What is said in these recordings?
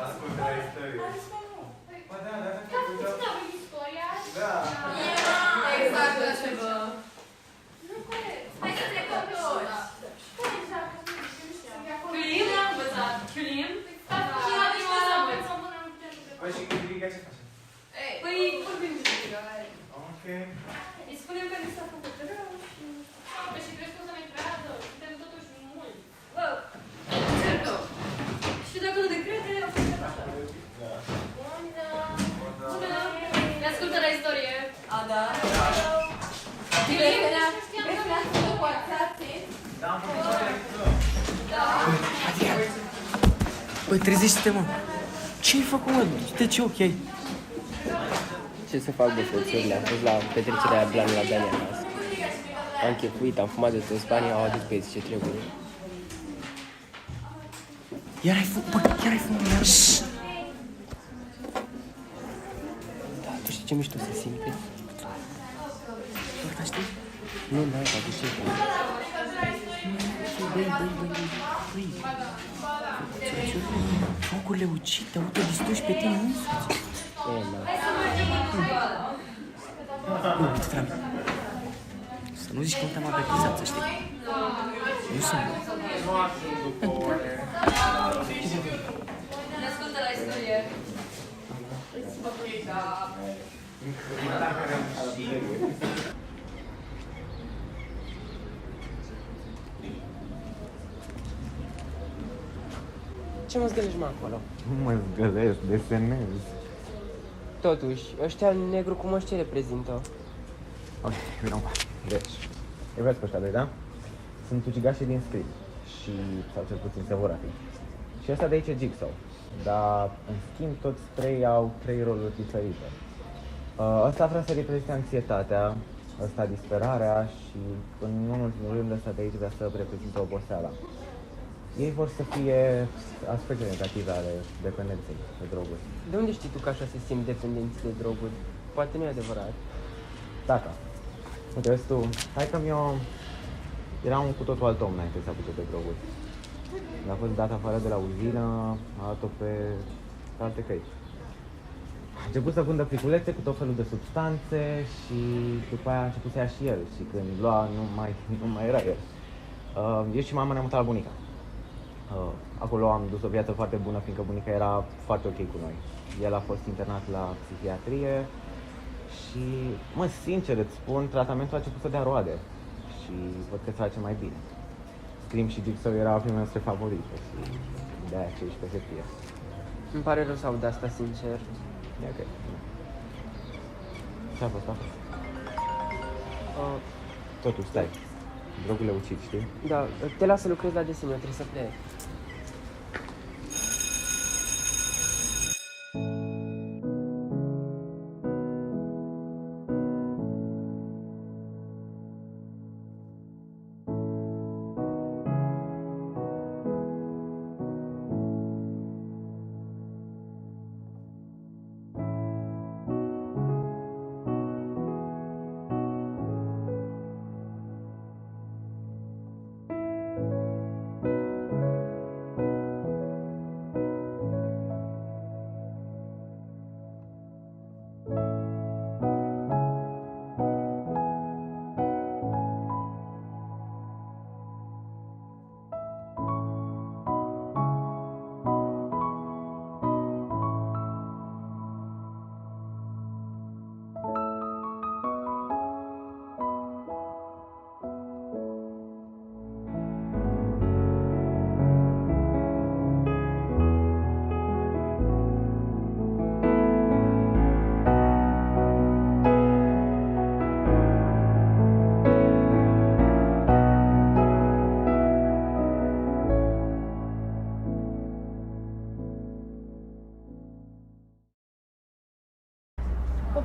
ascultă la istorie. Bă, da, dar Ca funcționă istoria? Da. Exact așa. Nu corect. Hai să trecem toți. Cum exact? Chiulim l-am învățat. Chiulim? Și la deci să învățăm. Păi și cu Griga ce facem? Păi vorbim de Griga. Ok. Îi spunem că ni s-a făcut rău și... Păi și crezi că o să ne creadă? Suntem totuși mulți. Bă, încercăm. Și dacă nu de crede, o să facem așa. Da. Bună! Ne ascultă la istorie. A, da. Da, am făcut corect. Da. Băi, trezește-te, mă! Ce-ai făcut, mă? De ce ochi ai? Ce să fac, bă, frățiorile? Am fost la petrecerea Blan la Dani acasă. Am chefuit, am fumat de toți banii, au adus băieți ce trebuie. Iar ai făcut, bă, iar ai făcut, iar... Da, tu știi ce mișto se simte? Asta știi? Nu, n-ai, dar de ce? Băi. Focurile ucid, te autodistrugi pe tine însuți. E, na. Bă, uite, frate. Să nu zici că nu te-am avertizat, să știi. Nu sunt. Ne ascultă la istorie. Ce mă zgălești, mă, acolo? Nu mă zgălești, desenezi. Totuși, ăștia negru cu măști ce reprezintă? Ok, vină un pas. Deci, îi vezi pe ăștia doi, da? Sunt ucigașii din script și, sau cel puțin se vor fi. Și ăsta de aici e Jigsaw. Dar, în schimb, toți trei au trei roluri diferite. Ăsta vrea să reprezinte anxietatea, ăsta disperarea și, în ultimul rând, ăsta de aici vrea să reprezinte oboseala. Ei vor să fie aspecte negative ale dependenței de droguri. De unde știi tu că așa se simt dependenții de droguri? Poate nu e adevărat. Dacă. Uite, vezi tu, hai că-mi eu era un cu totul alt om înainte să apuce de droguri. A fost dat afară de la uzină, a luat-o pe alte căi. A început să vândă pliculețe cu tot felul de substanțe și după aia a început să ia și el și când lua nu mai era el. Eu și mama ne-am mutat la bunica. Acolo am dus o viață foarte bună, fiindcă bunica era foarte ok cu noi. El a fost internat la psihiatrie și, mă, sincer îți spun, tratamentul a început să dea roade și văd că se face mai bine. Scream și Jigsaw erau primele noastre favorite și de-aia ce ești pe hârtie. Îmi pare rău să aud asta, sincer. E ok. Ce-a fost? Totuși, stai. Drogurile ucid, știi? Da, te las să lucrezi la desen, eu trebuie să plec.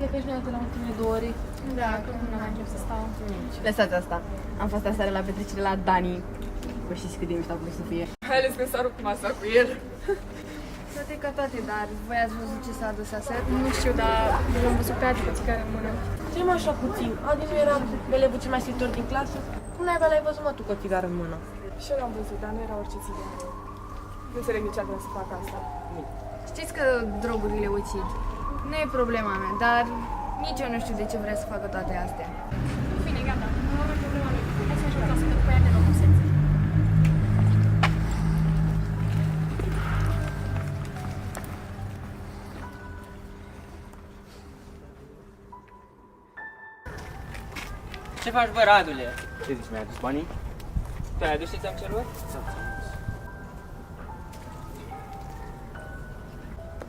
Plecați noi de la ultimele 2 ore. Da, că nu am început să stau. Lăsați asta. Am fost aseară la petrecere la Dani. Bă, știți cât de mișto a putut să fie. Mai ales că s-a rupt masa cu el. Toate ca toate, dar voi ați văzut ce s-a adus aseară? Nu știu, dar l-am văzut pe Adi cu țigară în mână. Ce mai așa puțin? Adi nu era elevul cel mai scriitor din clasă? Cum n-ai l-ai văzut, mă, tu cu o țigară în mână? Și eu l-am văzut, dar nu era orice țigară. Nu înțeleg nici a să fac asta. Știți că drogurile ucid. Nu e problema mea, dar nici eu nu știu de ce vrea să facă toate astea. Bine, gata. Nu avem problema lui. Hai să ajungem să pe aia de robusețe. Ce faci, bă, Radule? Ce zici, mi-ai adus banii? Tu ai adus ce ți-am cerut?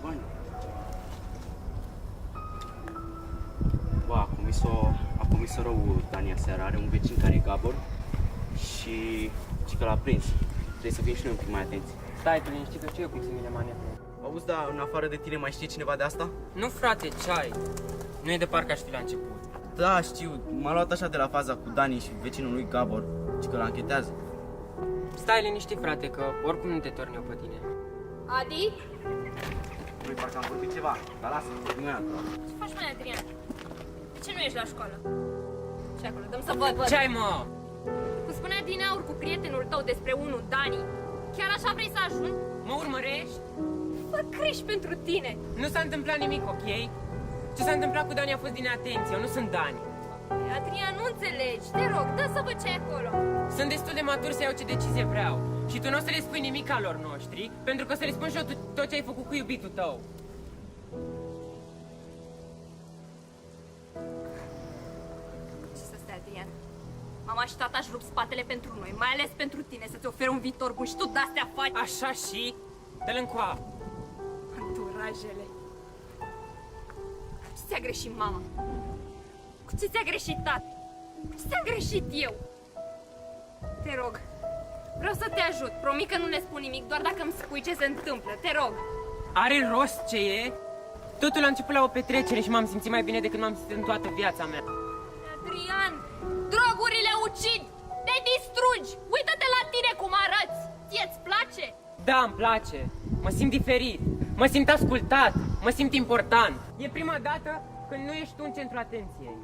Bani. Bă, a comis rău Dani aseară, are un vecin care e Gabor și că l-a prins. Trebuie să fim și noi un pic mai atenți. Stai, tu liniștit că știu eu cum se vine mania. Auzi, dar în afară de tine mai știe cineva de asta? Nu, frate, ce ai? Nu e de parcă aș fi la început. Da, știu, m-a luat așa de la faza cu Dani și vecinul lui Gabor, și că l-anchetează. Stai liniștit, frate, că oricum nu te torni eu pe tine. Adi? Noi parcă am vorbit ceva, dar lasă, Ce faci, mai Adrian? De ce nu ești la școală? Și acolo, dăm să văd. Ce ai, mă? Cum spunea din aur cu prietenul tău despre unul, Dani, chiar așa vrei să ajungi? Mă urmărești? Fă crești pentru tine. Nu s-a întâmplat nimic, ok? Ce s-a întâmplat cu Dani a fost din atenție, eu nu sunt Dani. Adrian, nu înțelegi. Te rog, dă să văd ce e acolo. Sunt destul de matur să iau ce decizie vreau. Și tu nu o să le spui nimic al lor noștri, pentru că o să le spun și eu tot ce ai făcut cu iubitul tău. Ce să stai, Adrian? Mama și tata își rup spatele pentru noi, mai ales pentru tine, să-ți ofere un viitor bun și tu de-astea faci. Așa și? Dă-l încoa. Anturajele. Ce ți-a greșit mama? Cu ce ți-a greșit tata? Cu ce ți-a greșit eu? Te rog, vreau să te ajut. Promit că nu le spun nimic, doar dacă îmi spui ce se întâmplă. Te rog. Are rost ce e? Totul a început la o petrecere și m-am simțit mai bine decât m-am simțit în toată viața mea. Adrian, drogurile ucid! Te distrugi! Uită-te la tine cum arăți! Ție-ți place? Da, îmi place. Mă simt diferit. Mă simt ascultat. Mă simt important. E prima dată când nu ești tu în centrul atenției.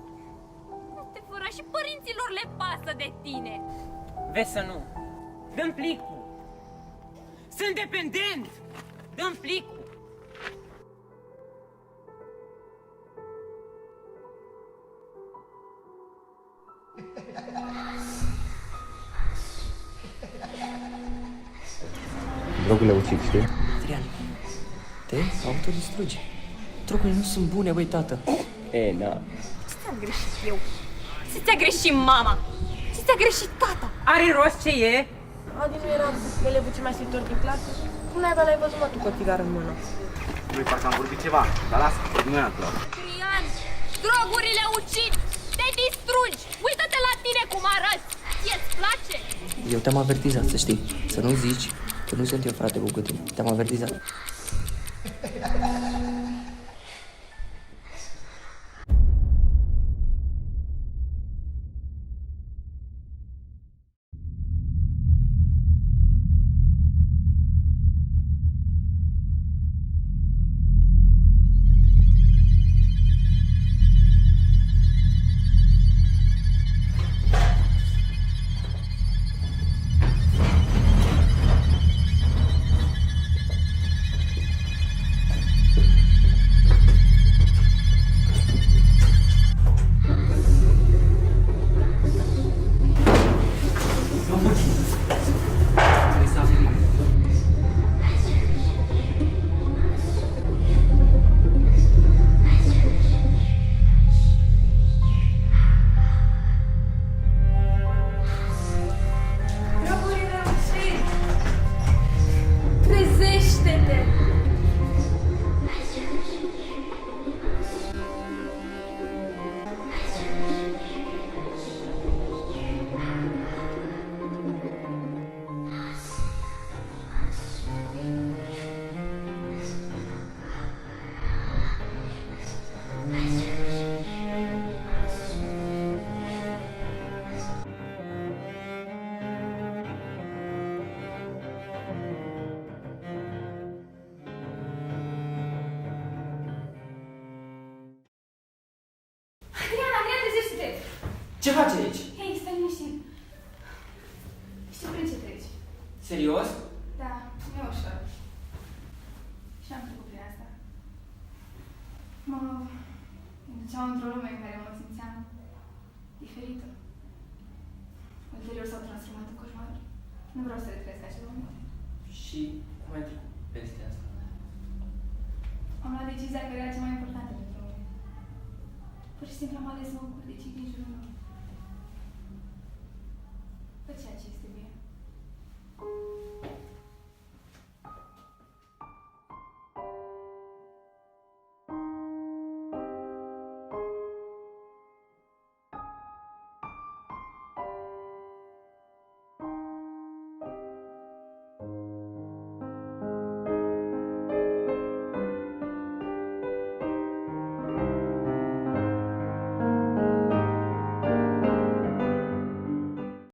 Nu te făra și părinților le pasă de tine. Vezi să nu. Dă-mi plicul. Sunt dependent. Dă-mi plicul. Drogurile ucid, știi? Adrian, te autodistrugi. Drogurile nu sunt bune, băi, tată. E, na. Ce ți-am greșit eu? Ce ți-a greșit mama? Ce ți-a greșit tata? Are rost ce e? Adi nu era elevul cel mai silitor din clasă? Cum naiba l-ai văzut, mă, tu cu o țigară în mână? Noi parcă am vorbit ceva, dar lasă, terminat. Adrian, drogurile ucid! Te distrugi! Uită-te la tine cum arăți! Ție-ți place? Eu te-am avertizat, să știi. Să nu zici că nu sunt eu frate cu tine. Te-am avertizat. Drogurile ucid! Trezește-te! Adrian, trezește-te! Ce faci aici? Hei, stai liniștit. Știu prin ce treci. Serios? Da, nu e ușor. Și am trecut prin Mă duceam într-o lume în care mă simțeam diferită. Ulterior s-au transformat în coșmaruri. Nu vreau să retrăiesc acele momente. Și cum ai trecut peste asta? Am luat decizia care era cea mai importantă pentru mine. Pur și simplu am ales să mă ocup de cei din jurul meu.